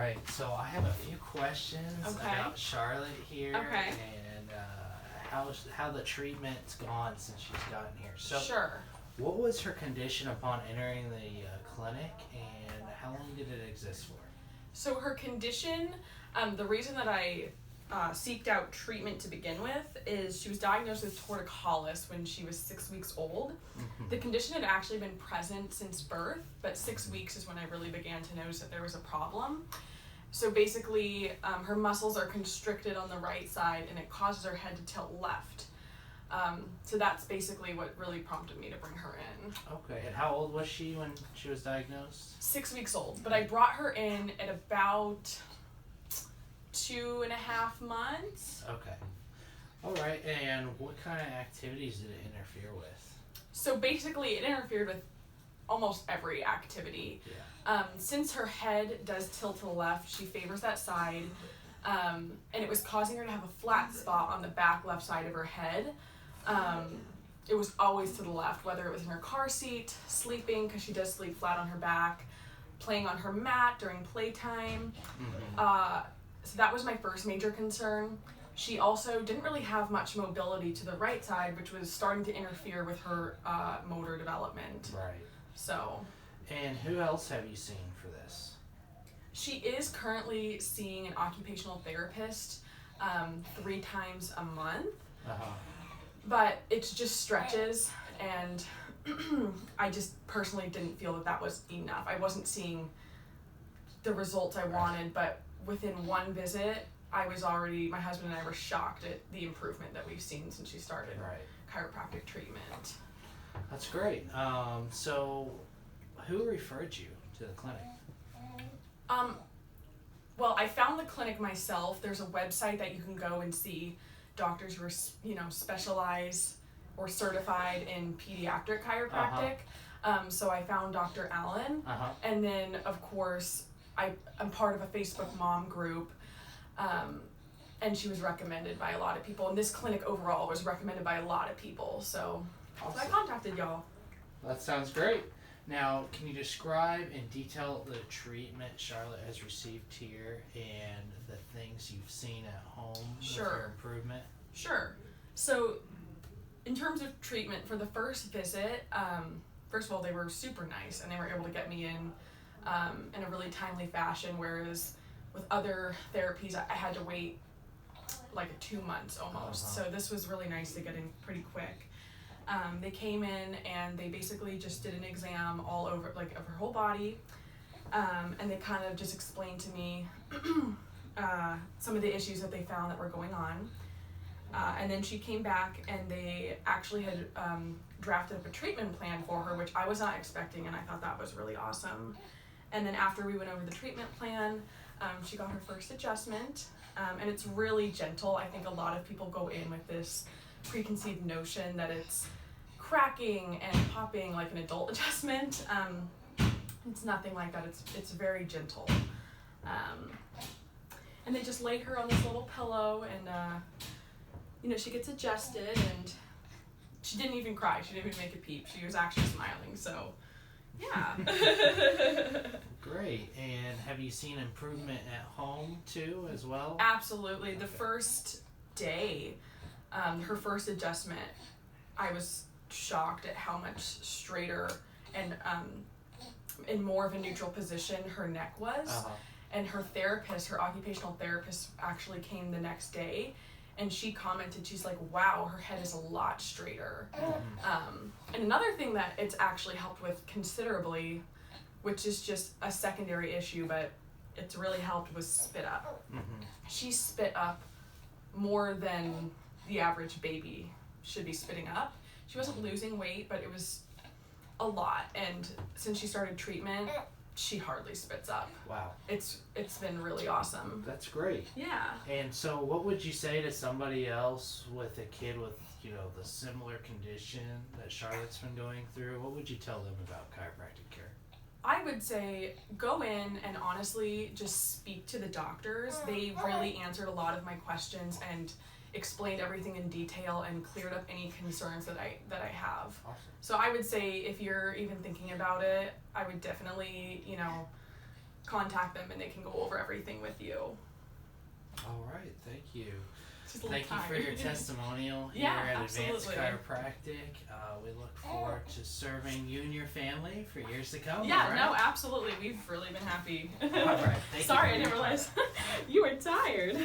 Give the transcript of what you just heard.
right, so I have a few questions about Charlotte here, and how the treatment's gone since she's gotten here. So, what was her condition upon entering the clinic, and how long did it exist for? So her condition, the reason that I seeked out treatment to begin with is she was diagnosed with Torticollis when she was 6 weeks old. The condition had actually been present since birth, but 6 weeks is when I really began to notice that there was a problem. So basically, her muscles are constricted on the right side and it causes her head to tilt left. So that's basically what really prompted me to bring her in. Okay, and how old was she when she was diagnosed? 6 weeks old, but I brought her in at about 2.5 months. Okay. All right, and what kind of activities did it interfere with? So basically, it interfered with almost every activity. Since her head does tilt to the left, she favors that side, and it was causing her to have a flat spot on the back left side of her head. It was always to the left, whether it was in her car seat, sleeping, because she does sleep flat on her back, playing on her mat during playtime. So that was my first major concern. She also didn't really have much mobility to the right side, which was starting to interfere with her motor development. Right. So. And who else have you seen for this? She is currently seeing an occupational therapist 3 times a month. But it's just stretches, and I just personally didn't feel that was enough. I wasn't seeing the results I wanted, but within one visit, my husband and I were shocked at the improvement that we've seen since she started chiropractic treatment. That's great. So who referred you to the clinic? Well, I found the clinic myself. There's a website that you can go and see doctors who are, specialize or certified in pediatric chiropractic. So I found Dr. Allen, and then of course I'm part of a Facebook mom group, and she was recommended by a lot of people. And this clinic overall was recommended by a lot of people. So I contacted y'all. That sounds great. Now, can you describe in detail the treatment Charlotte has received here and the things you've seen at home with her improvement? Sure. So, in terms of treatment, for the first visit, first of all, they were super nice and they were able to get me in a really timely fashion, whereas with other therapies, I had to wait like 2 months almost. So this was really nice to get in pretty quick. They came in and they basically just did an exam all over, of her whole body, and they kind of just explained to me some of the issues that they found that were going on. And then she came back and they actually had drafted up a treatment plan for her, which I was not expecting, and I thought that was really awesome. And then after we went over the treatment plan, she got her first adjustment, and it's really gentle. I think a lot of people go in with this preconceived notion that it's cracking and popping like an adult adjustment. It's nothing like that. It's very gentle. And they just lay her on this little pillow, and she gets adjusted, and she didn't even cry. She didn't even make a peep. She was actually smiling. So, yeah. Great. And have you seen improvement at home too, as well? Absolutely. The first day, her first adjustment, I was shocked at how much straighter and in more of a neutral position her neck was. And her occupational therapist actually came the next day, and she commented, she's like, wow, her head is a lot straighter. And another thing that it's actually helped with considerably, which is just a secondary issue, but it's really helped, was spit up. She spit up more than the average baby should be spitting up. She wasn't losing weight, but it was a lot. And since she started treatment, she hardly spits up. Wow. It's been really awesome. That's great. Yeah. And so what would you say to somebody else with a kid with, the similar condition that Charlotte's been going through? What would you tell them about chiropractic care? I would say go in and honestly just speak to the doctors. They really answered a lot of my questions and explained everything in detail and cleared up any concerns that I have. Awesome. So I would say if you're even thinking about it, I would definitely, contact them and they can go over everything with you. All right, thank you. Thank you for your testimonial here at Advanced Chiropractic. We look forward to serving you and your family for years to come. Yeah, right? No, absolutely. We've really been happy. All right, Sorry, I didn't realize you were tired.